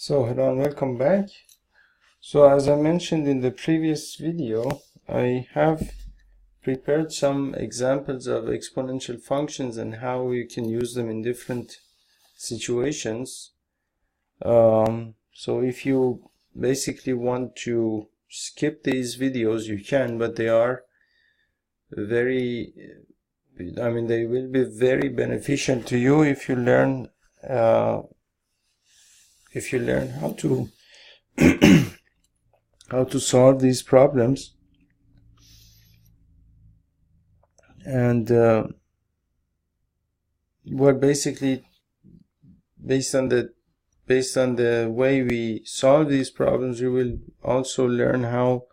So hello and welcome back. So as I mentioned in the previous video, I have prepared some examples of exponential functions and how you can use them in different situations. So if you basically want to skip these videos, you can, but they are they will be very beneficial to you if you learn how to how to solve these problems. And well, basically based on the way we solve these problems, you will also learn how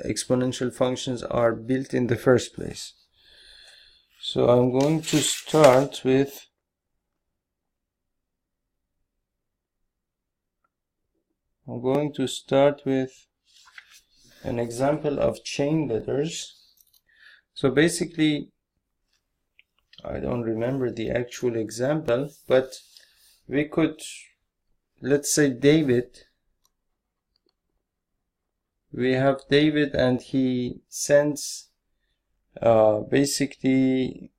exponential functions are built in the first place. So I'm going to start with an example of chain letters. So basically, I don't remember the actual example, but we could, let's say David. We have David and he sends basically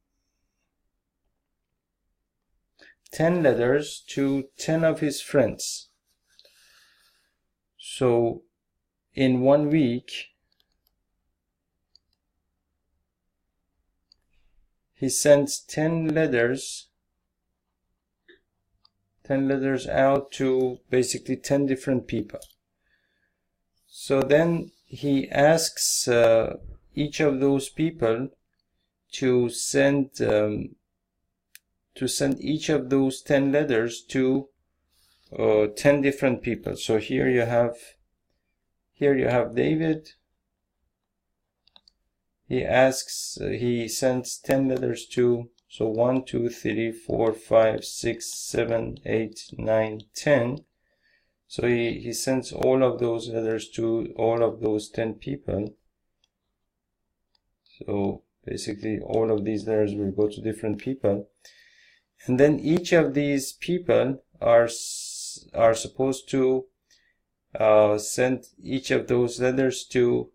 10 letters to 10 of his friends. So in 1 week, he sends 10 letters out to basically 10 different people. So then he asks each of those people to send each of those 10 letters to 10 different people. So here you have David. He sends 10 letters to, so 1, 2, 3, 4, 5, 6, 7, 8, 9, 10. So he sends all of those letters to all of those 10 people. So basically all of these letters will go to different people. And then each of these people are supposed to send each of those letters to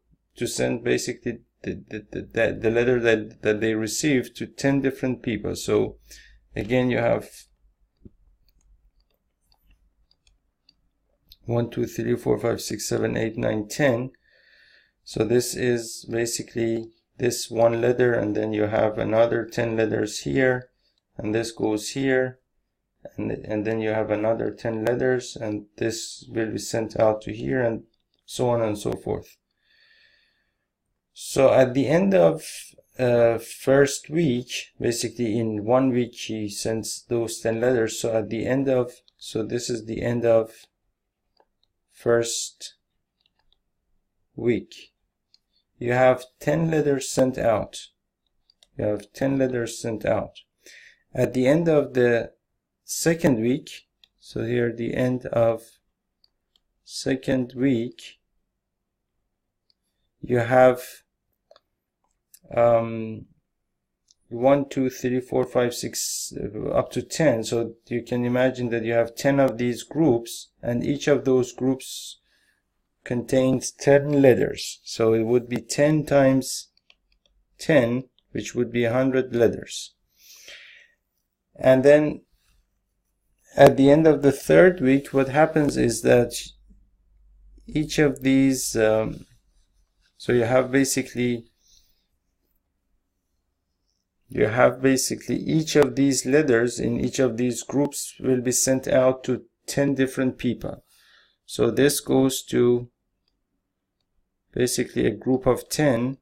send basically the letter that they received to 10 different people. So again, you have 1, 2, 3, 4, 5, 6, 7, 8, 9, 10. So this is basically this one letter, and then you have another 10 letters here, and this goes here, and then you have another 10 letters, and this will be sent out to here, and so on and so forth. So at the end of first week, basically in 1 week he sends those 10 letters. So at the end of, so this is the end of first week, you have 10 letters sent out. At the end of the second week, so here the end of second week, you have 1, 2, 3, 4, 5, 6 up to 10. So you can imagine that you have 10 of these groups, and each of those groups contains 10 letters. So it would be 10 times 10, which would be 100 letters. And then at the end of the third week, what happens is that each of these, so you have basically each of these letters in each of these groups will be sent out to 10 different people. So this goes to basically a group of 10.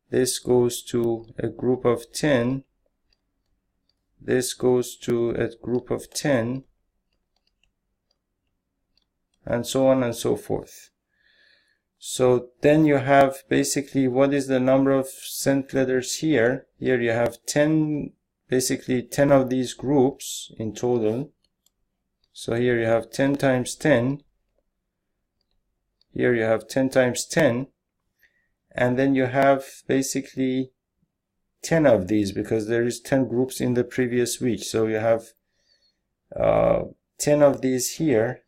This goes to a group of 10. This goes to a group of 10. And so on and so forth. So then you have basically, what is the number of sent letters here? Here you have 10, basically 10 of these groups in total. So here you have 10 times 10. Here you have 10 times 10. And then you have basically 10 of these, because there is 10 groups in the previous week. So you have 10 of these here.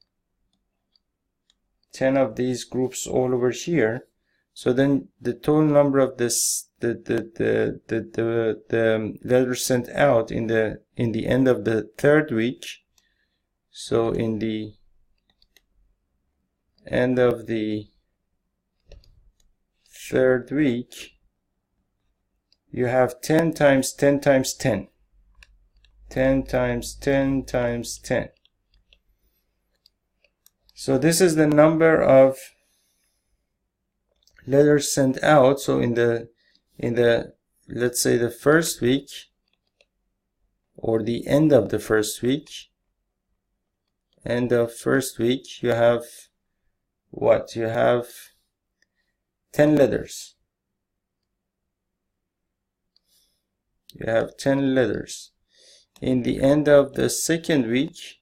10 of these groups all over here. So then the total number of this the letters sent out in the end of the third week. So in the end of the third week, you have 10 times 10 times 10. 10 times 10 times 10. So this is the number of letters sent out. So in the let's say the first week, or the end of the first week, you have what? You have 10 letters. You have 10 letters. In the end of the second week,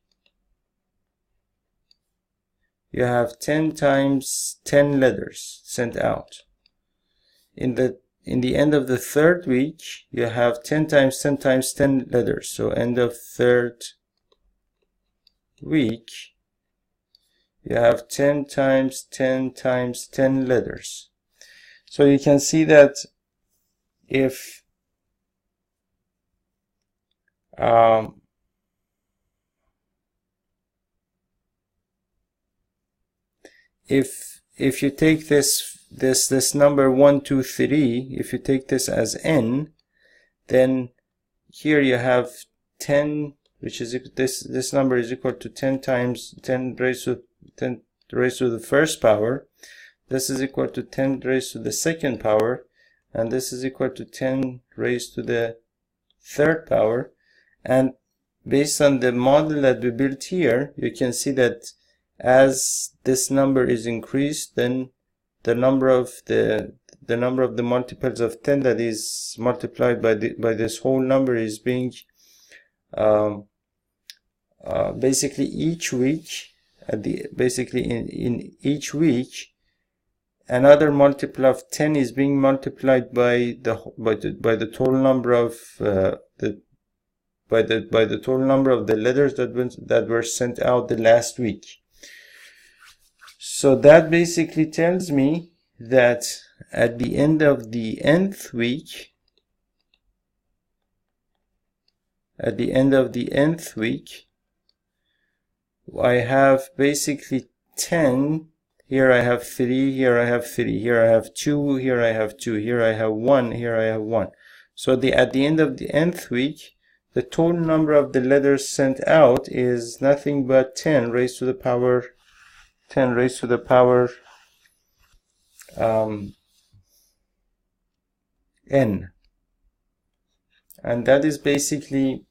you have 10 times 10 letters sent out. In the end of the third week, you have 10 times 10 times 10 letters. So end of third week, you have 10 times 10 times 10 letters. So you can see that if if you take this number 1, 2, 3, if you take this as n, then here you have 10, which is this number is equal to 10 times 10 raised to the first power. This is equal to 10 raised to the second power, and this is equal to 10 raised to the third power. And based on the model that we built here, you can see that as this number is increased, then the number of the multiples of 10 that is multiplied by this whole number is being basically each week, in each week, another multiple of 10 is being multiplied by the total number of by the total number of the letters that were sent out the last week. So that basically tells me that at the end of the nth week, I have basically 10. Here I have 3, here I have 3, here I have 2, here I have 2, here I have 1, here I have 1. So at the end of the nth week, the total number of the letters sent out is nothing but 10 raised to the power n. And that is basically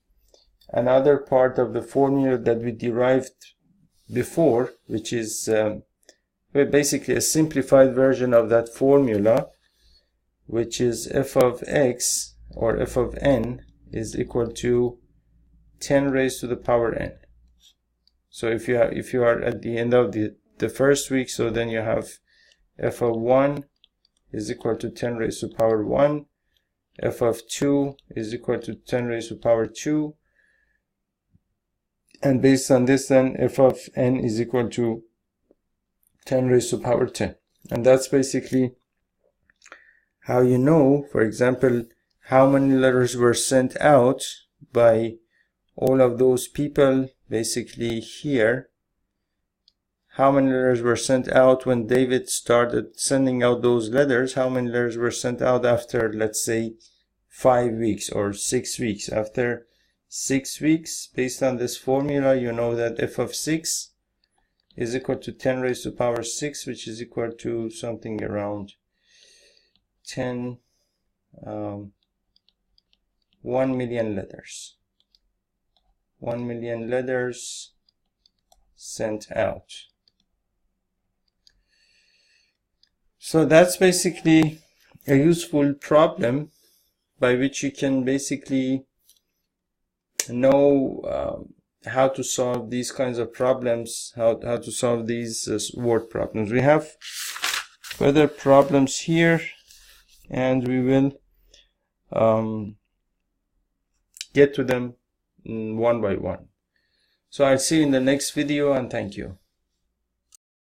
another part of the formula that we derived before, which is basically a simplified version of that formula, which is f of x, or f of n, is equal to 10 raised to the power n. So if you are at the end of the first week, so then you have f of 1 is equal to 10 raised to the power 1, f of 2 is equal to 10 raised to the power 2, and based on this, then f of n is equal to 10 raised to the power 10. And that's basically how you know, for example, how many letters were sent out by all of those people. Basically here, how many letters were sent out when David started sending out those letters, how many letters were sent out after, let's say, 5 weeks or 6 weeks. After 6 weeks, based on this formula, you know that f of 6 is equal to 10 raised to the power 6, which is equal to something around 1 million letters. 1 million letters sent out. So that's basically a useful problem by which you can basically know how to solve these kinds of problems, how to solve these word problems. We have further problems here, and we will get to them one by one. So I'll see you in the next video, and thank you.